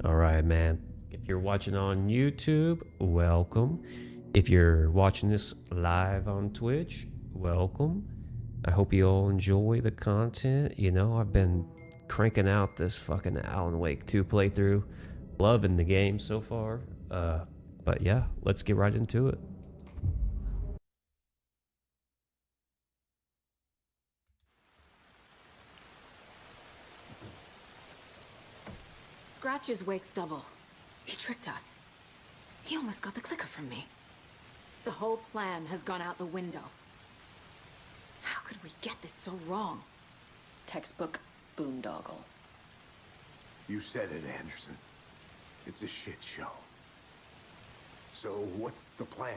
All right, man. If you're watching on YouTube, welcome. If you're watching this live on Twitch, welcome. I hope you all enjoy the content. You know, I've been cranking out this fucking Alan Wake 2 playthrough. Loving the game so far. But yeah, let's get right into it. Scratch's Wake's double. He tricked us. He almost got the clicker from me. The whole plan has gone out the window. How could we get this so wrong? Textbook boondoggle. You said it, Anderson. It's a shit show. So what's the plan?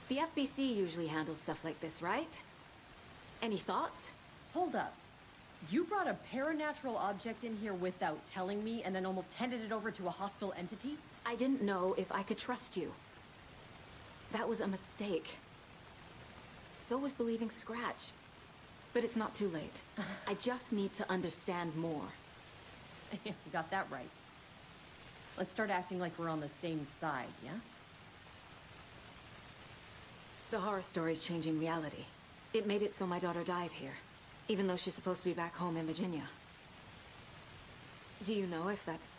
The FBC usually handles stuff like this, right? Any thoughts? Hold up. You brought a paranatural object in here without telling me and then almost handed it over to a hostile entity? I didn't know if I could trust you. That was a mistake. So was believing Scratch. But it's not too late. I just need to understand more. You got that right. Let's start acting like we're on the same side, yeah? The horror story's changing reality. It made it so my daughter died here, even though she's supposed to be back home in Virginia. Do you know if that's...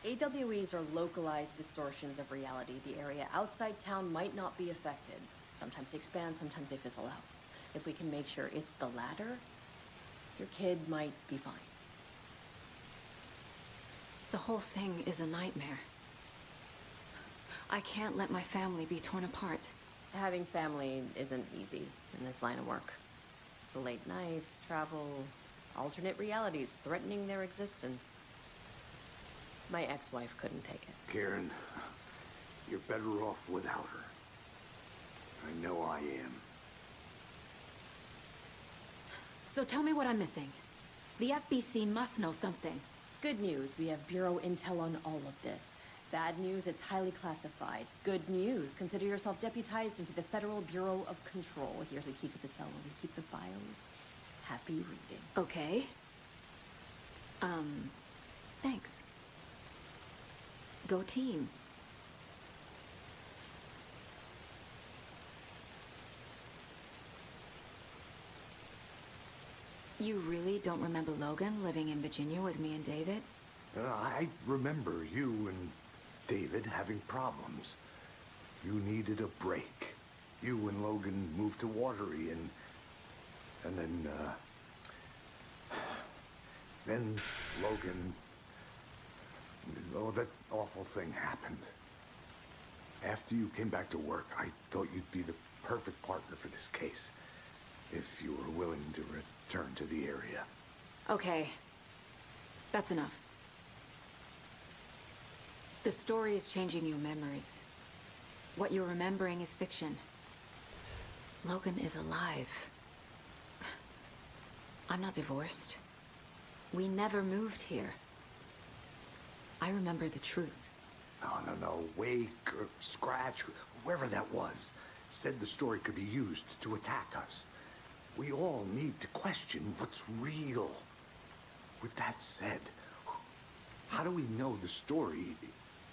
AWEs are localized distortions of reality. The area outside town might not be affected. Sometimes they expand, sometimes they fizzle out. If we can make sure it's the latter, your kid might be fine. The whole thing is a nightmare. I can't let my family be torn apart. Having family isn't easy in this line of work. The late nights, travel, alternate realities threatening their existence. My ex-wife couldn't take it. Karen, you're better off without her. I know I am. So tell me what I'm missing. The FBC must know something. Good news, we have Bureau intel on all of this. Bad news, it's highly classified. Good news, consider yourself deputized into the Federal Bureau of Control. Here's a key to the cell where we keep the files. Happy reading. Okay. Thanks. Go team. You really don't remember Logan living in Virginia with me and David? I remember you and David having problems. You needed a break. You and Logan moved to Watery and then Logan... Oh, that awful thing happened. After you came back to work, I thought you'd be the perfect partner for this case. If you were willing to return to the area. Okay. That's enough. The story is changing your memories. What you're remembering is fiction. Logan is alive. I'm not divorced. We never moved here. I remember the truth. No. Wake or Scratch, whoever that was, said the story could be used to attack us. We all need to question what's real. With that said, how do we know the story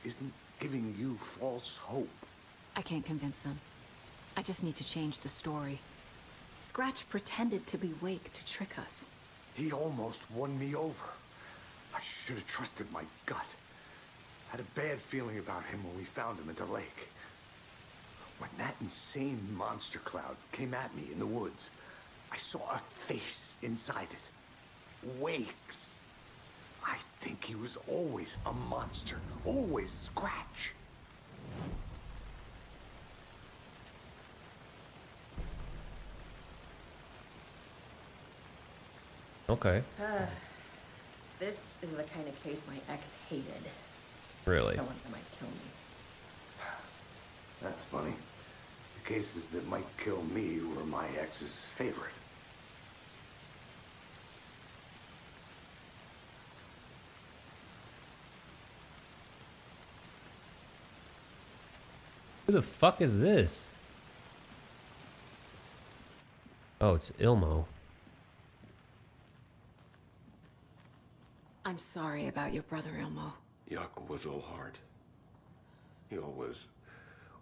isn't giving you false hope? I can't convince them. I just need to change the story. Scratch pretended to be Wake to trick us. He almost won me over. I should have trusted my gut. I had a bad feeling about him when we found him at the lake. When that insane monster cloud came at me in the woods, I saw a face inside it. Wake's. I think he was always a monster. Always Scratch. Okay. This is the kind of case my ex hated. Really? The ones that might kill me. That's funny. The cases that might kill me were my ex's favorite. Who the fuck is this? Oh, it's Ilmo. I'm sorry about your brother, Ilmo. Jakob was all heart. He always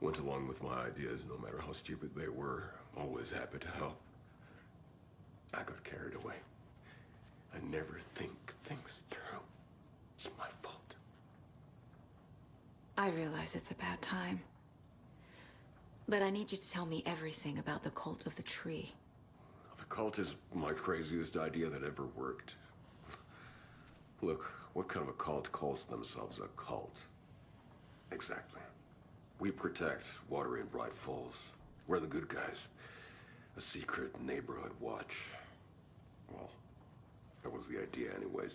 went along with my ideas, no matter how stupid they were. Always happy to help. I got carried away. I never think things through. It's my fault. I realize it's a bad time. But I need you to tell me everything about the cult of the tree. The cult is my craziest idea that ever worked. Look, what kind of a cult calls themselves a cult? Exactly. We protect Water in Bright Falls. We're the good guys. A secret neighborhood watch. Well, that was the idea anyways.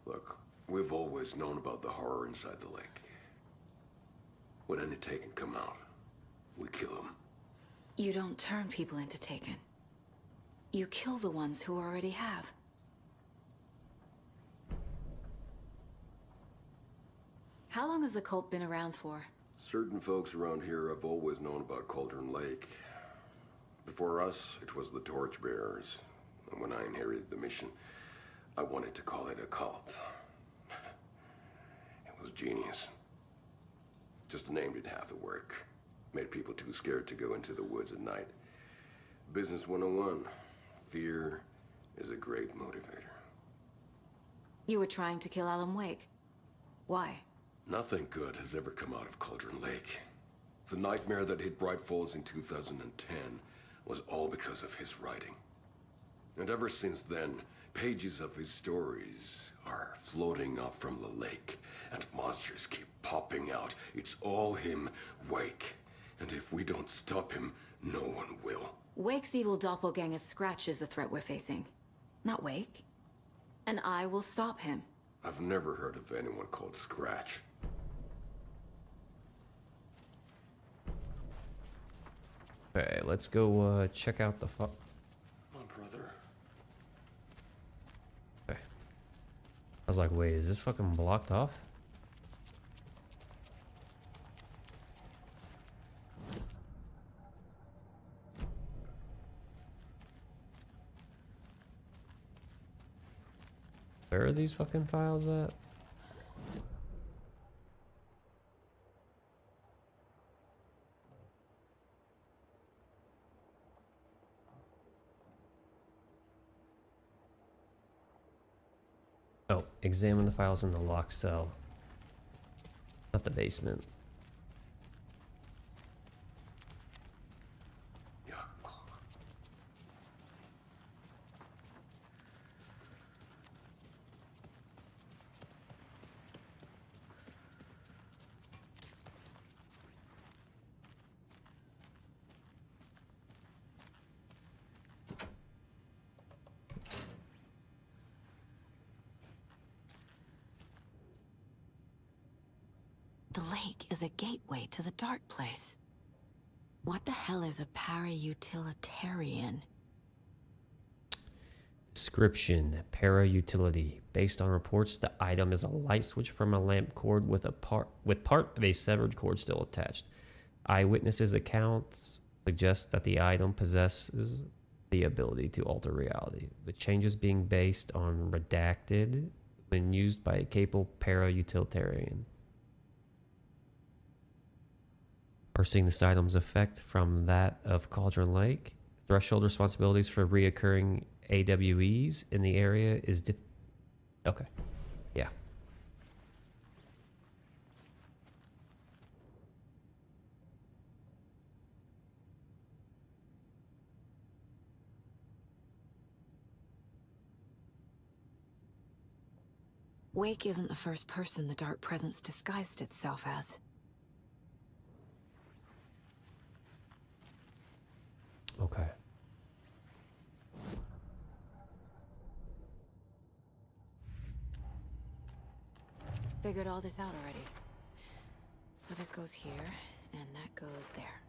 Look, we've always known about the horror inside the lake. When any Taken come out, we kill them. You don't turn people into Taken. You kill the ones who already have. How long has the cult been around for? Certain folks around here have always known about Cauldron Lake. Before us, it was the Torchbearers. And when I inherited the mission, I wanted to call it a cult. It was genius. Just the name did half the work. Made people too scared to go into the woods at night. Business 101. Fear is a great motivator. You were trying to kill Alan Wake. Why? Nothing good has ever come out of Cauldron Lake. The nightmare that hit Bright Falls in 2010 was all because of his writing. And ever since then, pages of his stories are floating up from the lake, and monsters keep popping out. It's all him, Wake. And if we don't stop him, no one will. Wake's evil doppelganger Scratch is the threat we're facing, not Wake. And I will stop him. I've never heard of anyone called Scratch. Okay, let's go check out the My brother. Okay. I was like, wait, is this fucking blocked off? Where are these fucking files at? Oh, examine the files in the locked cell. Not the basement. Yeah. The lake is a gateway to the dark place. What the hell is a para-utilitarian? Description: para-utility. Based on reports, the item is a light switch from a lamp cord with part of a severed cord still attached. Eyewitnesses' accounts suggest that the item possesses the ability to alter reality. The changes being based on redacted when used by a capable para-utilitarian. Parsing this item's effect from that of Cauldron Lake. Threshold responsibilities for reoccurring AWEs in the area is okay. Yeah. Wake isn't the first person the dark presence disguised itself as. Okay. Figured all this out already. So this goes here, and that goes there.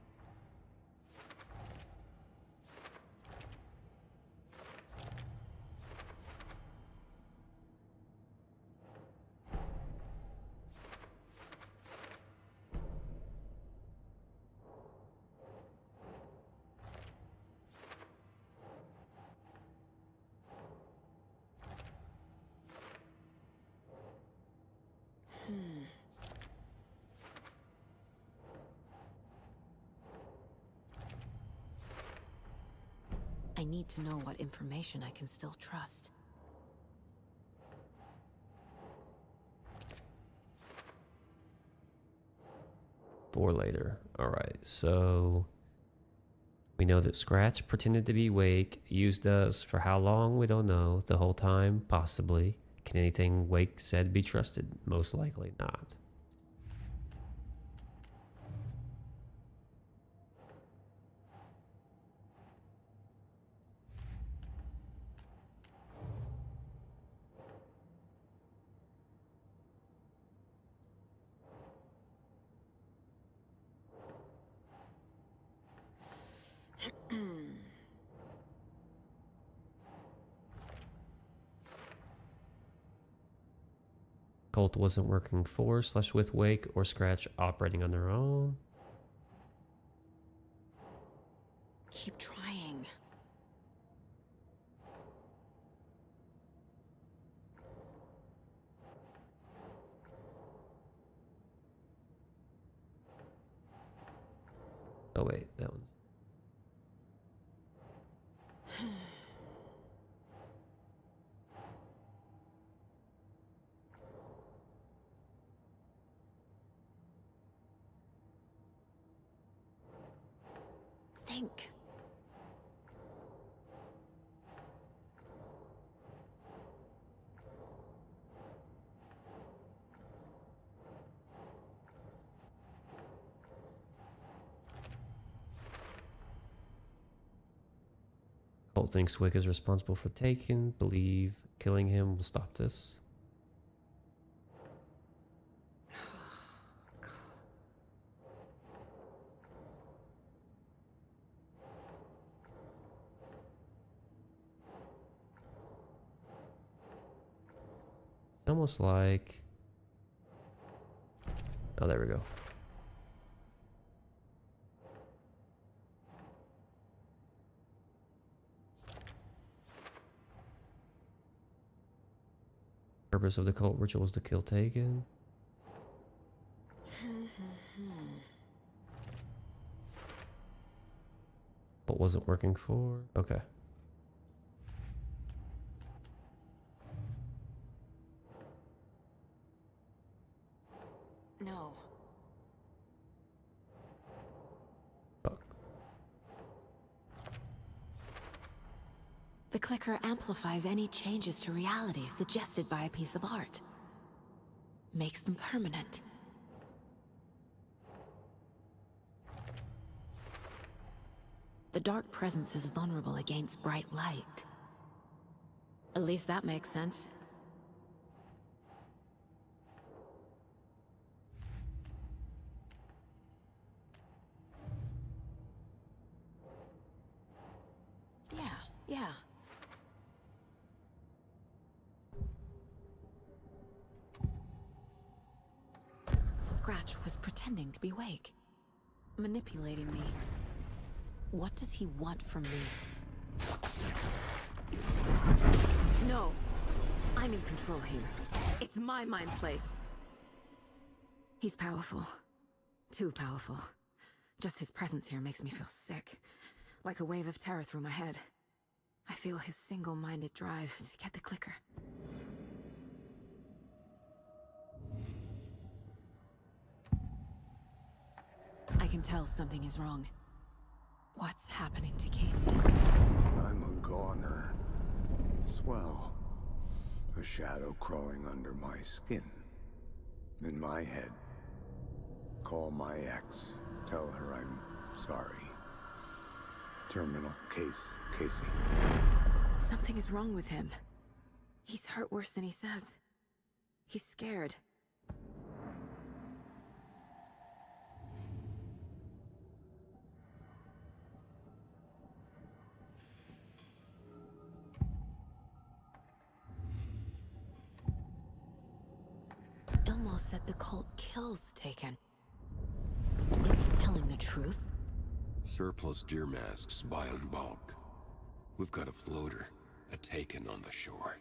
need to know what information I can still trust. For later. Alright, so we know that Scratch pretended to be Wake, used us for how long? We don't know. The whole time? Possibly. Can anything Wake said be trusted? Most likely not. Cult wasn't working for / with Wake or Scratch operating on their own. Keep trying. Oh wait, that one's... Think. Cult thinks Wick is responsible for taking, believe killing him will stop this. It's almost like... Oh, there we go. Purpose of the cult ritual was to kill Taken. But wasn't working for... Okay. No. Fuck. The clicker amplifies any changes to reality suggested by a piece of art. Makes them permanent. The dark presence is vulnerable against bright light. At least that makes sense. Yeah. Scratch was pretending to be Wake, manipulating me. What does he want from me? No! I'm in control here. It's my mind place. He's powerful. Too powerful. Just his presence here makes me feel sick. Like a wave of terror through my head. I feel his single-minded drive to get the clicker. I can tell something is wrong. What's happening to Casey? I'm a goner. Swell. A shadow crawling under my skin. In my head. Call my ex. Tell her I'm sorry. Terminal case, Casey. Something is wrong with him. He's hurt worse than he says. He's scared. Ilmo said the cult kills Taken. Is he telling the truth? Surplus deer masks buy in bulk. We've got a floater, a Taken on the shore.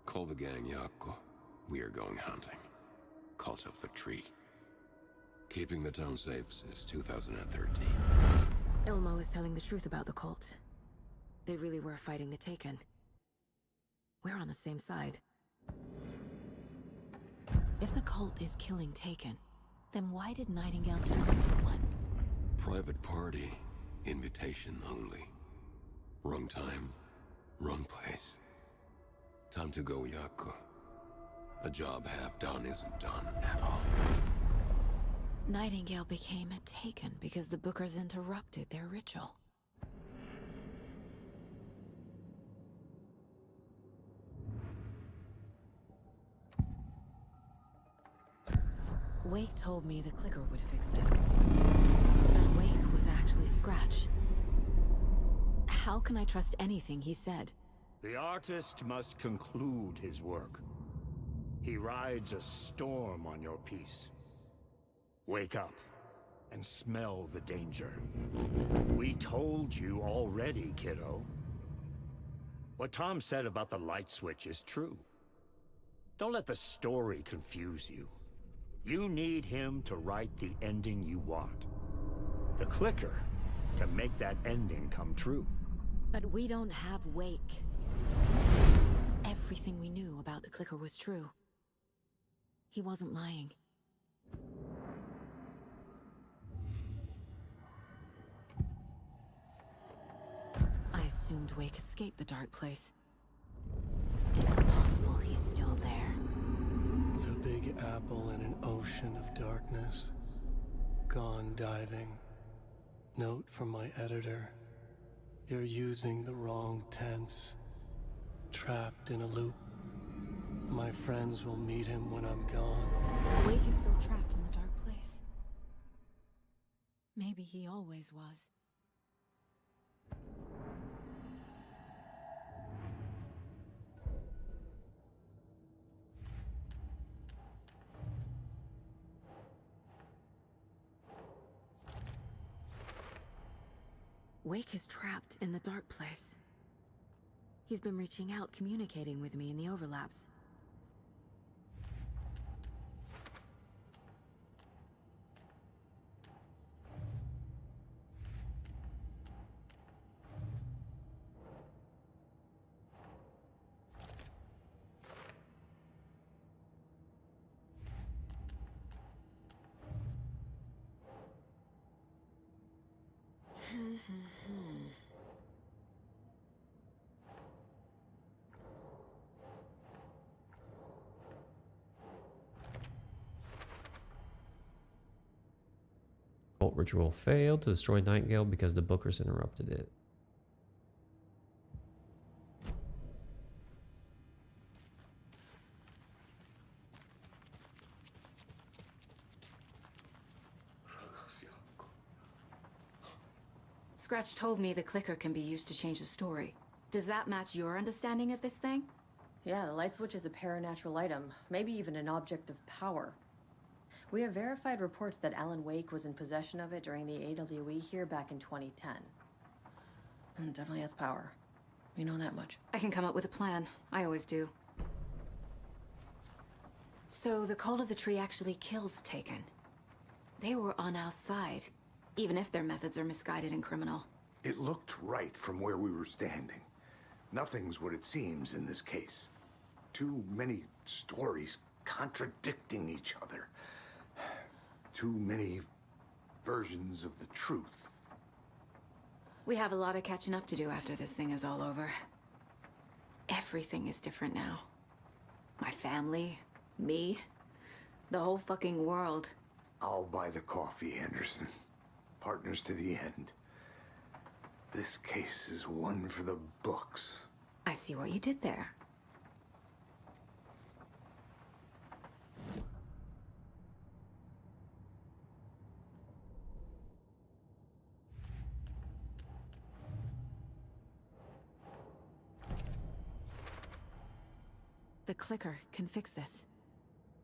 Call the gang Yako. We are going hunting. Cult of the Tree. Keeping the town safe since 2013. Ilmo is telling the truth about the cult. They really were fighting the Taken. We're on the same side. If the cult is killing Taken, then why did Nightingale turn into one? Private party. Invitation only. Wrong time. Wrong place. Time to go, Yaku. A job half done isn't done at all. Nightingale became a Taken because the Bookers interrupted their ritual. Wake told me the clicker would fix this. But Wake was actually Scratch. How can I trust anything he said? The artist must conclude his work. He rides a storm on your piece. Wake up and smell the danger. We told you already, kiddo. What Tom said about the light switch is true. Don't let the story confuse you. You need him to write the ending you want. The clicker can make that ending come true. But we don't have Wake. Everything we knew about the clicker was true. He wasn't lying. I assumed Wake escaped the dark place. Is it possible he's still there? The Big Apple in an ocean of darkness. Gone diving. Note from my editor. You're using the wrong tense. Trapped in a loop. My friends will meet him when I'm gone. Wake is still trapped in the dark place. Maybe he always was. Wake is trapped in the dark place. He's been reaching out, communicating with me in the overlaps. Cult ritual failed to destroy Nightingale because the Bookers interrupted it. Scratch told me the clicker can be used to change the story. Does that match your understanding of this thing? Yeah, the light switch is a paranatural item, maybe even an object of power. We have verified reports that Alan Wake was in possession of it during the AWE here back in 2010. Definitely has power. We know that much. I can come up with a plan. I always do. So the Cult of the Tree actually kills Taken. They were on our side, even if their methods are misguided and criminal. It looked right from where we were standing. Nothing's what it seems in this case. Too many stories contradicting each other. Too many versions of the truth. We have a lot of catching up to do after this thing is all over. Everything is different now. My family, me, the whole fucking world. I'll buy the coffee, Anderson. Partners to the end. This case is one for the books. I see what you did there. The clicker can fix this,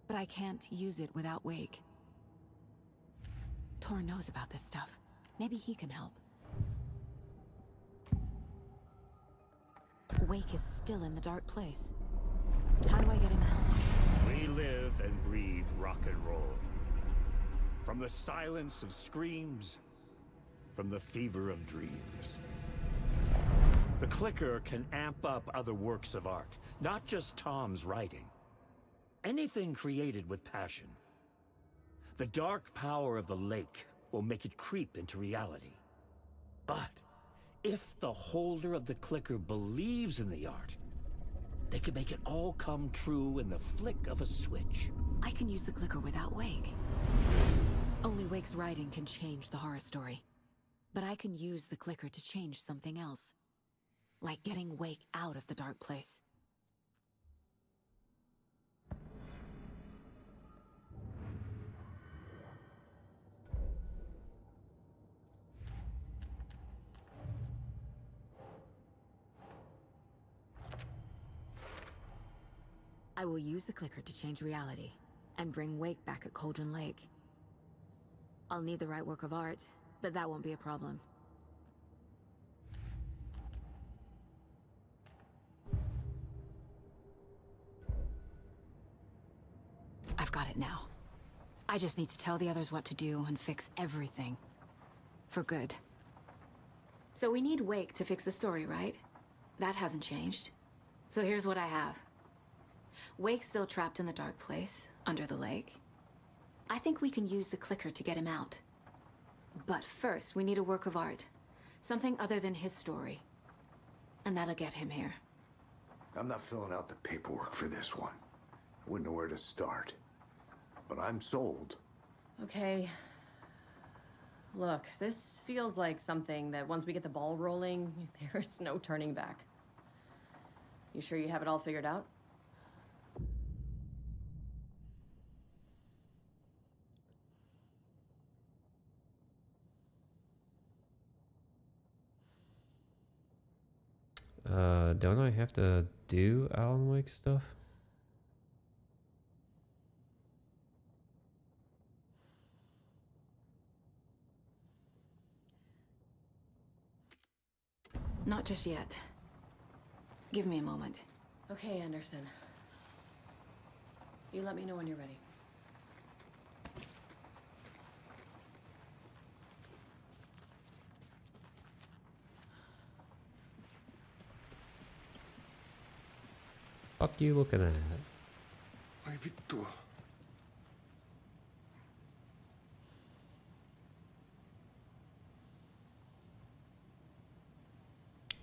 but I can't use it without Wake. Tor knows about this stuff. Maybe he can help. Wake is still in the dark place. How do I get him out? We live and breathe rock and roll. From the silence of screams, from the fever of dreams. The clicker can amp up other works of art, not just Tom's writing. Anything created with passion. The dark power of the lake will make it creep into reality. But if the holder of the clicker believes in the art, they can make it all come true in the flick of a switch. I can use the clicker without Wake. Only Wake's writing can change the horror story. But I can use the clicker to change something else. Like getting Wake out of the dark place. I will use the clicker to change reality, and bring Wake back at Cauldron Lake. I'll need the right work of art, but that won't be a problem. I've got it now. I just need to tell the others what to do and fix everything. For good. So we need Wake to fix the story, right? That hasn't changed. So here's what I have. Wake's still trapped in the dark place, under the lake. I think we can use the clicker to get him out. But first, we need a work of art. Something other than his story. And that'll get him here. I'm not filling out the paperwork for this one. Wouldn't know where to start. But I'm sold. Okay. Look, this feels like something that once we get the ball rolling, there's no turning back. You sure you have it all figured out? Don't I have to do Alan Wake stuff? Not just yet. Give me a moment. Okay, Anderson. You let me know when you're ready. Fuck you looking at? Ai vittu.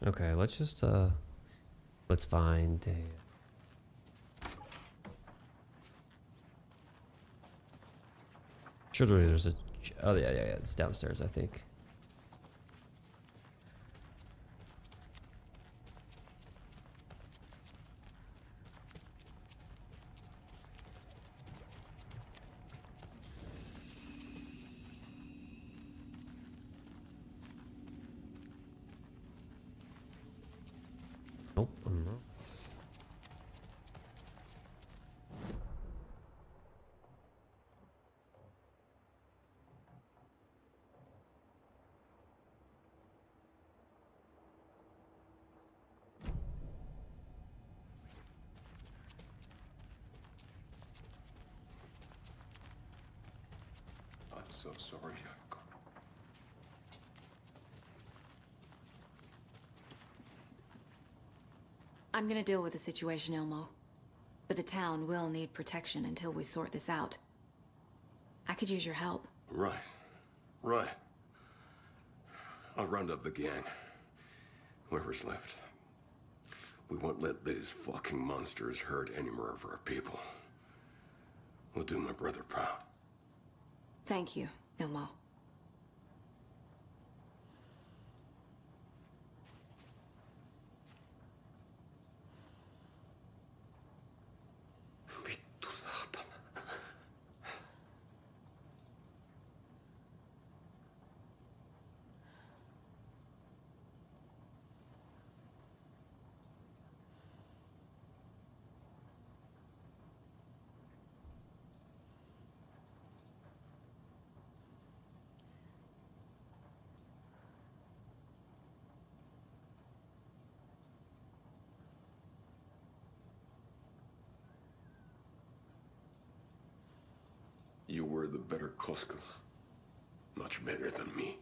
Okay, let's just let's find surely there's a oh yeah, it's downstairs, I think. Nope, I'm not. I'm so sorry, Yako. I'm gonna deal with the situation, Ilmo. But the town will need protection until we sort this out. I could use your help. Right. Right. I'll round up the gang. Whoever's left. We won't let these fucking monsters hurt any more of our people. We'll do my brother proud. Thank you, Ilmo. Vittu saatana. You were the better Koskal. Much better than me.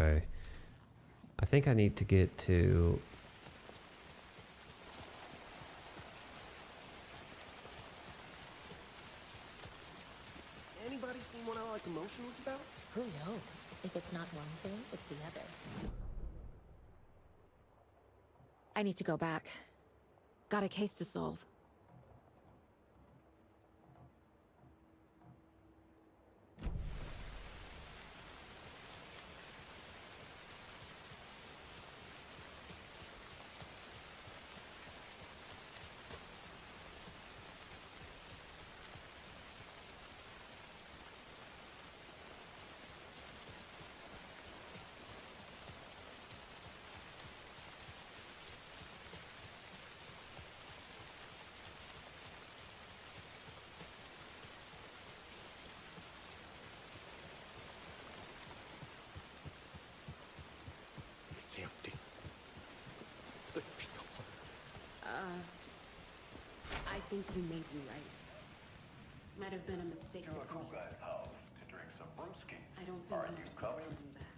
Okay. I think I need to get to... Anybody seen what I like emotionless about? Who knows? If it's not one thing, it's the other. I need to go back. Got a case to solve. It's empty. There's no one. I think you may be right. Might have been a mistake to come here. guy's house to drink some brewskis. I don't think Aren't you Nurse is coming? coming back.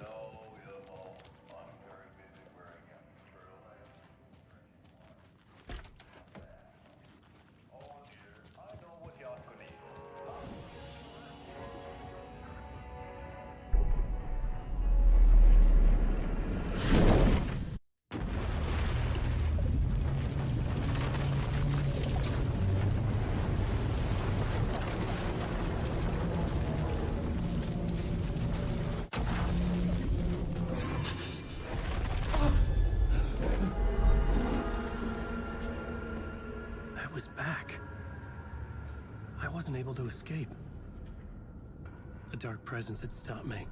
No, you won't. I'm very busy wearing out turtleneck. Oh dear, I know what y'all could eat. I was back. I wasn't able to escape. A dark presence had stopped me.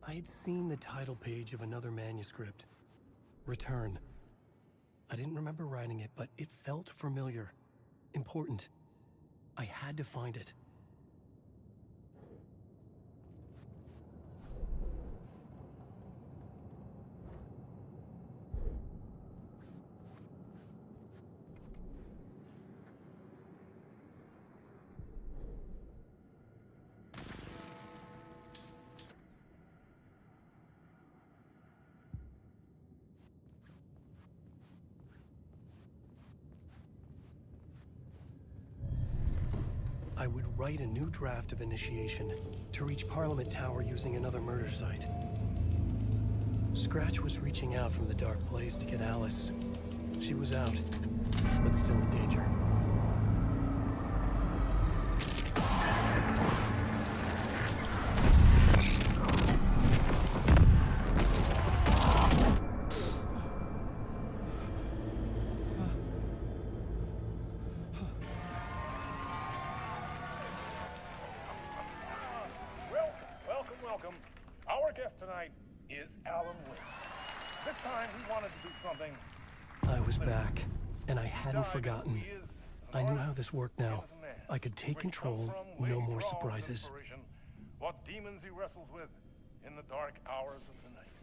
I had seen the title page of another manuscript. Return. I didn't remember writing it, but it felt familiar. Important. I had to find it. I would write a new draft of initiation to reach Parliament Tower using another murder site. Scratch was reaching out from the dark place to get Alice. She was out, but still in danger. Welcome. Our guest tonight is Alan Wake. This time he wanted to do something. I was back, and I hadn't forgotten. I knew how this worked now. I could take control, no more surprises. What demons he wrestles with in the dark hours of the night.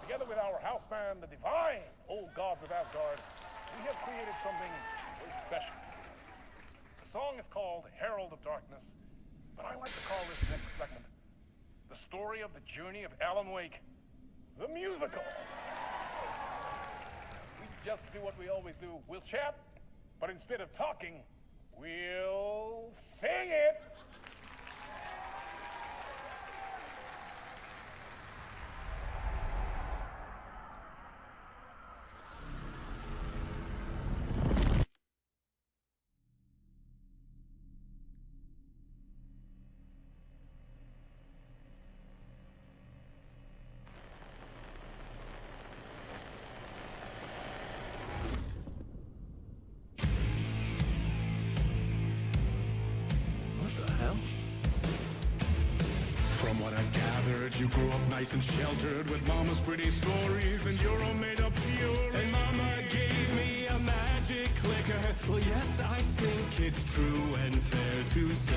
Together with our house band, the divine old gods of Asgard, we have created something very special. The song is called Herald of Darkness, but I like to call this next segment the story of the journey of Alan Wake, the musical. We just do what we always do. We'll chat, but instead of talking, we'll sing it. From what I've gathered, you grew up nice and sheltered with mama's pretty stories and your own made-up fury. And mama gave me a magic clicker. Well, yes, I think it's true and fair to say.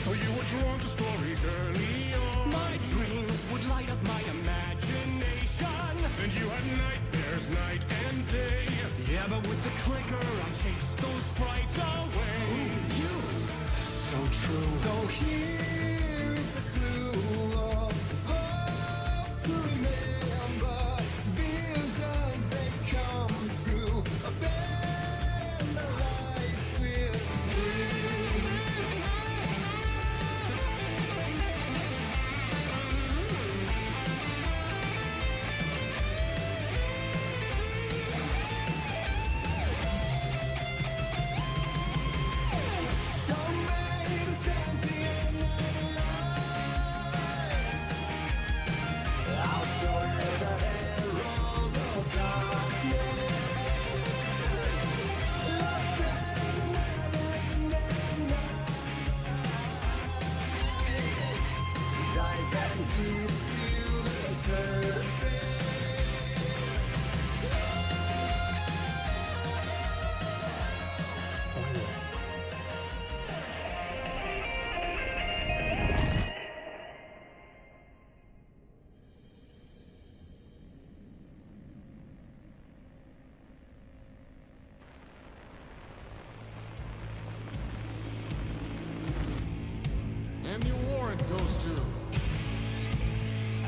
So you were drawn to stories early on. My dreams would light up my imagination. And you had nightmares night and day. Yeah, but with the clicker I chased those frights away. Ooh, you, so true. So here is the clue of hope to remember. Visions, they come true. Bend the lights with string. And the award goes to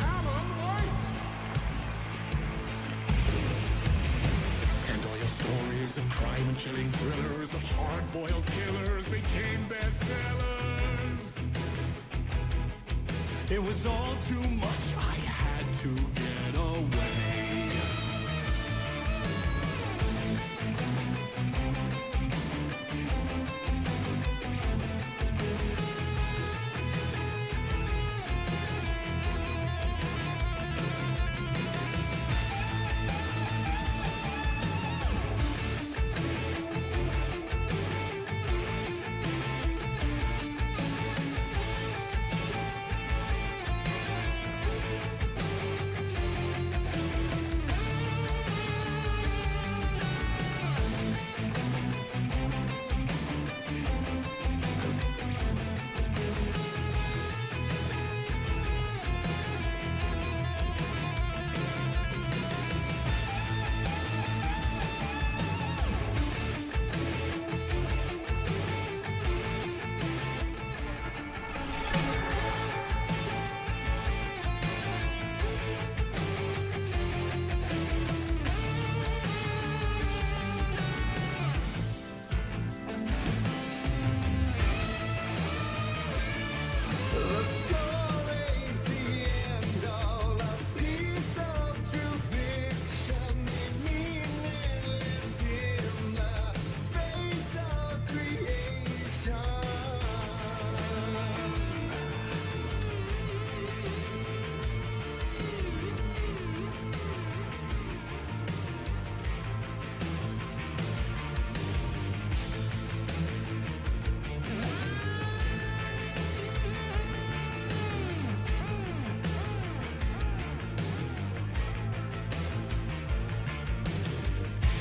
Alan White. And all your stories of crime and chilling thrillers of hard-boiled killers became bestsellers. It was all too much, I had to get away.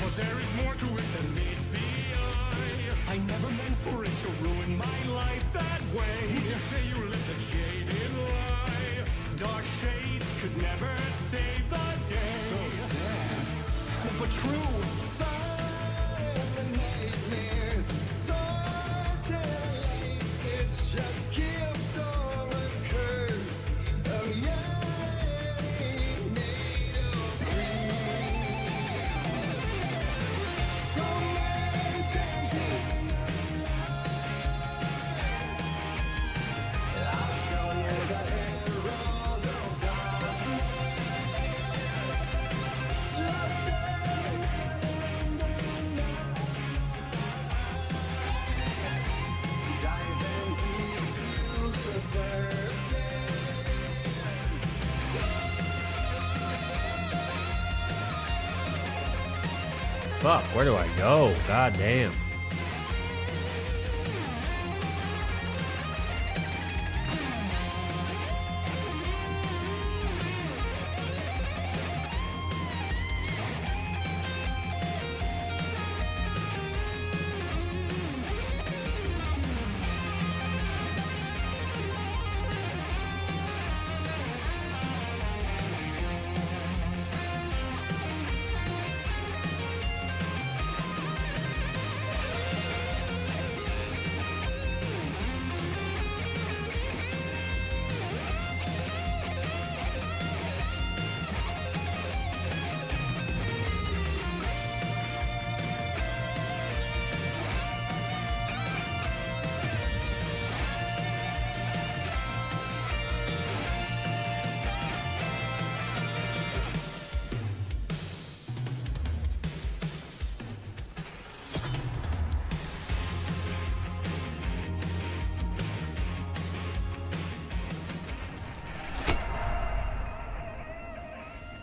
But there is more to it than meets the eye. I never meant for it to ruin my life that way. You just say you lived a jaded lie. Dark shades could never save the day. So sad, but true. Fighting the nightmares, torture life, it's a gift or a curse. A reality made of dreams. From every champion of life, I'll show you the herald of darkness. Lost in the never-ending night. Diving deep to the surface. Fuck, where do I go? God damn.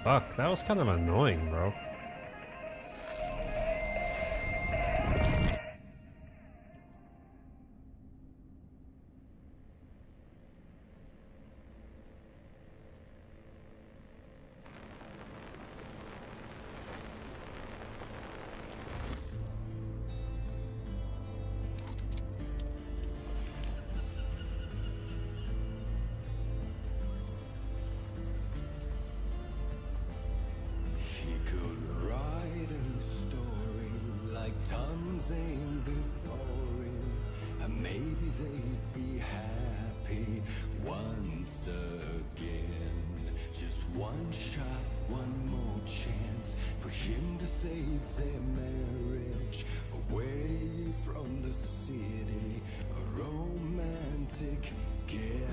Fuck, that was kind of annoying, bro. He could write a new story like Tom Zane before him, and maybe they'd be happy once again. Just one shot, one more chance for him to save their marriage away from the city, a romantic getaway.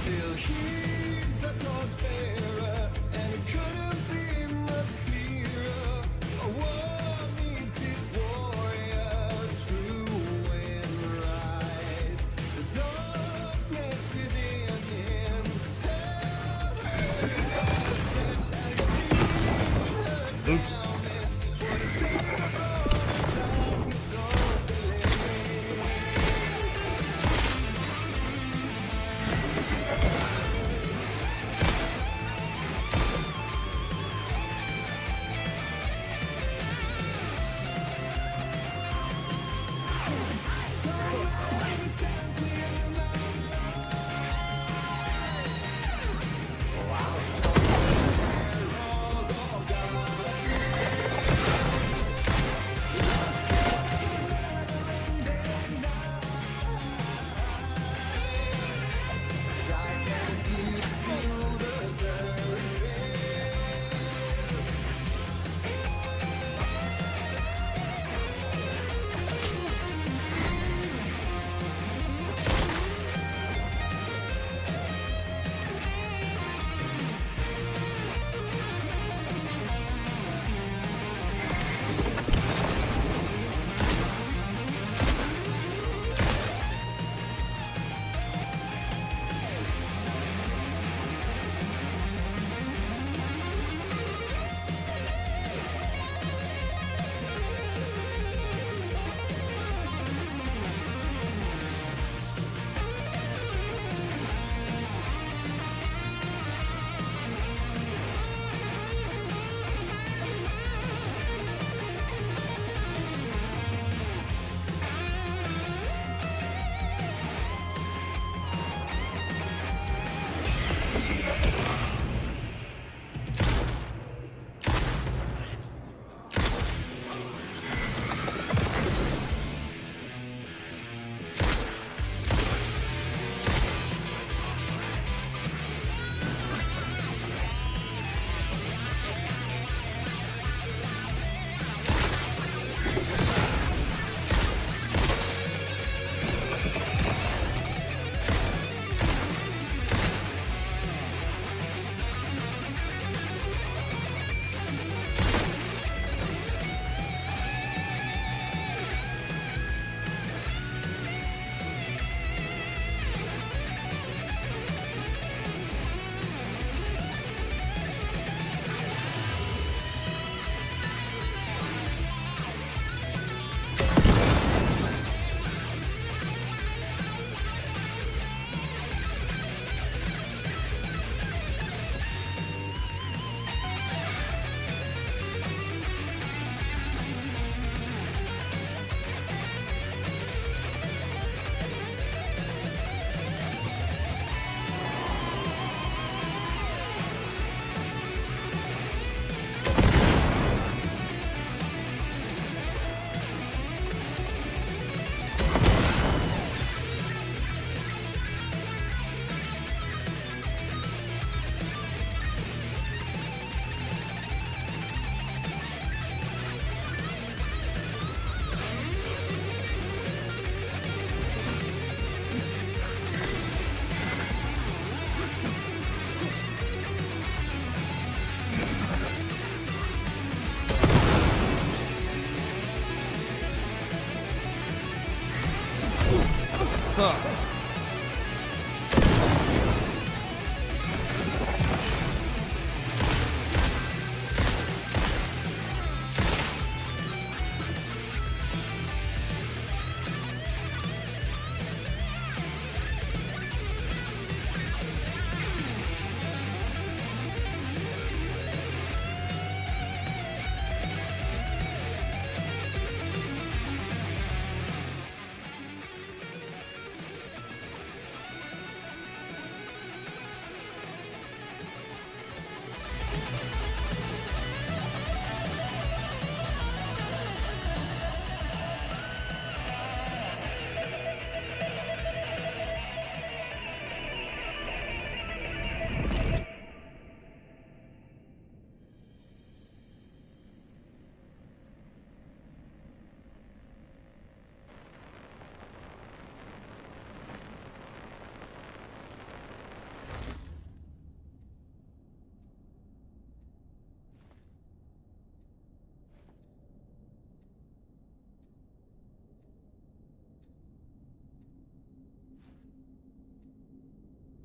Still he's a torchbearer, and it couldn't be much clearer. A war meets its warrior, true and right. The darkness within him, Oops.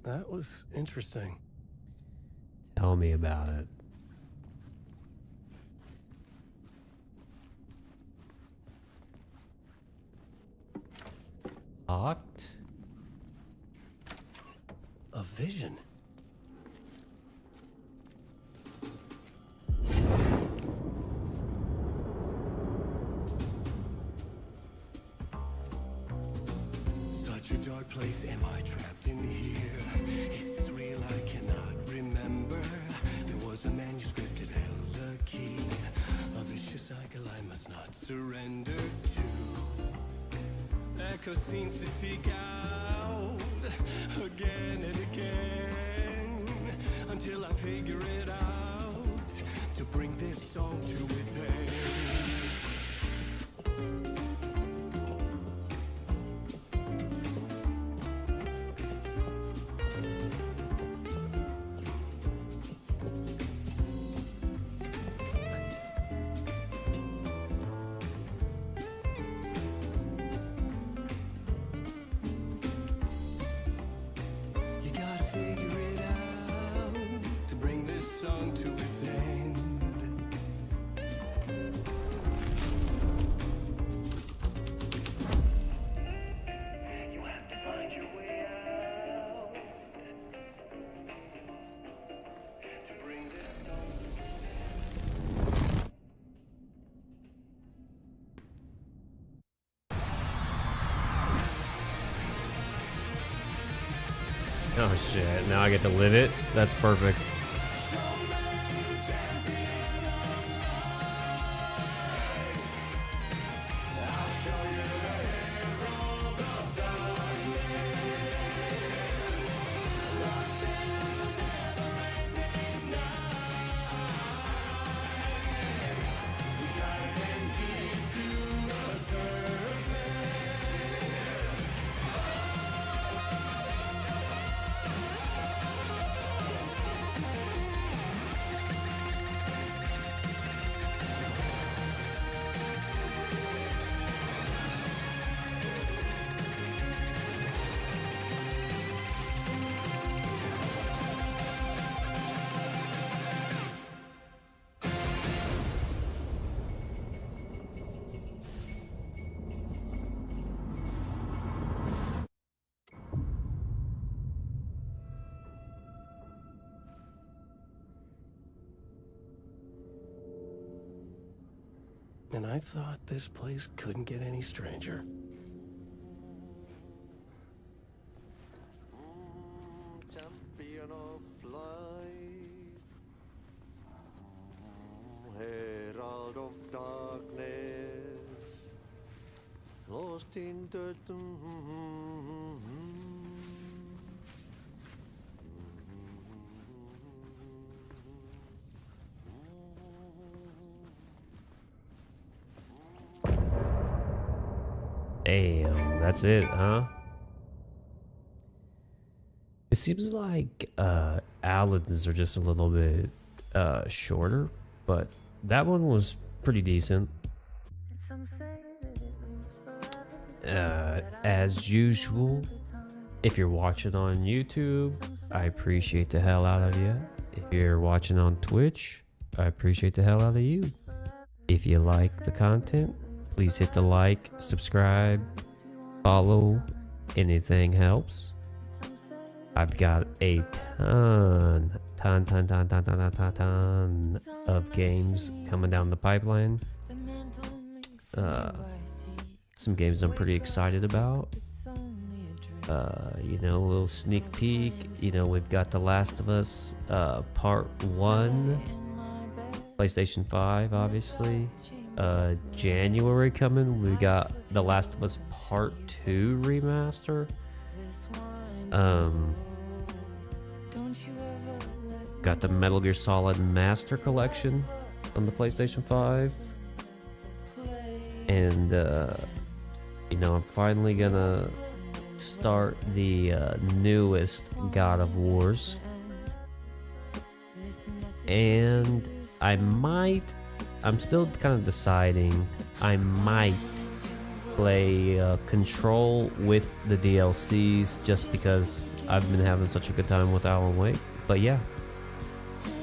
That was interesting. Tell me about it. Locked? A vision. Such a dark place, am I trapped in here? Is this real? I cannot remember. There was a manuscript, it held a key. A vicious cycle I must not surrender to. Echo scenes to seek out again and again until I figure it out to bring this song to its end. Oh shit, now I get to live it? That's perfect. And I thought this place couldn't get any stranger. Champion of light, herald of darkness, lost in the Damn, that's it, huh? It seems like Alan's are just a little bit shorter, but that one was pretty decent. As usual, if you're watching on YouTube, I appreciate the hell out of you. If you're watching on Twitch, I appreciate the hell out of you. If you like the content, please hit the like, subscribe, follow. Anything helps. I've got a ton of games coming down the pipeline. Some games I'm pretty excited about. You know, a little sneak peek. You know, we've got The Last of Us Part 1, PlayStation 5, obviously. January coming, we got The Last of Us Part 2 remaster. Got the Metal Gear Solid Master Collection on the PlayStation 5. And you know, I'm finally gonna start the newest God of Wars. And I'm still kind of deciding, I might play Control with the DLCs just because I've been having such a good time with Alan Wake. But yeah,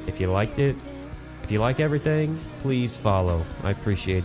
if you liked it, if you like everything, please follow. I appreciate it.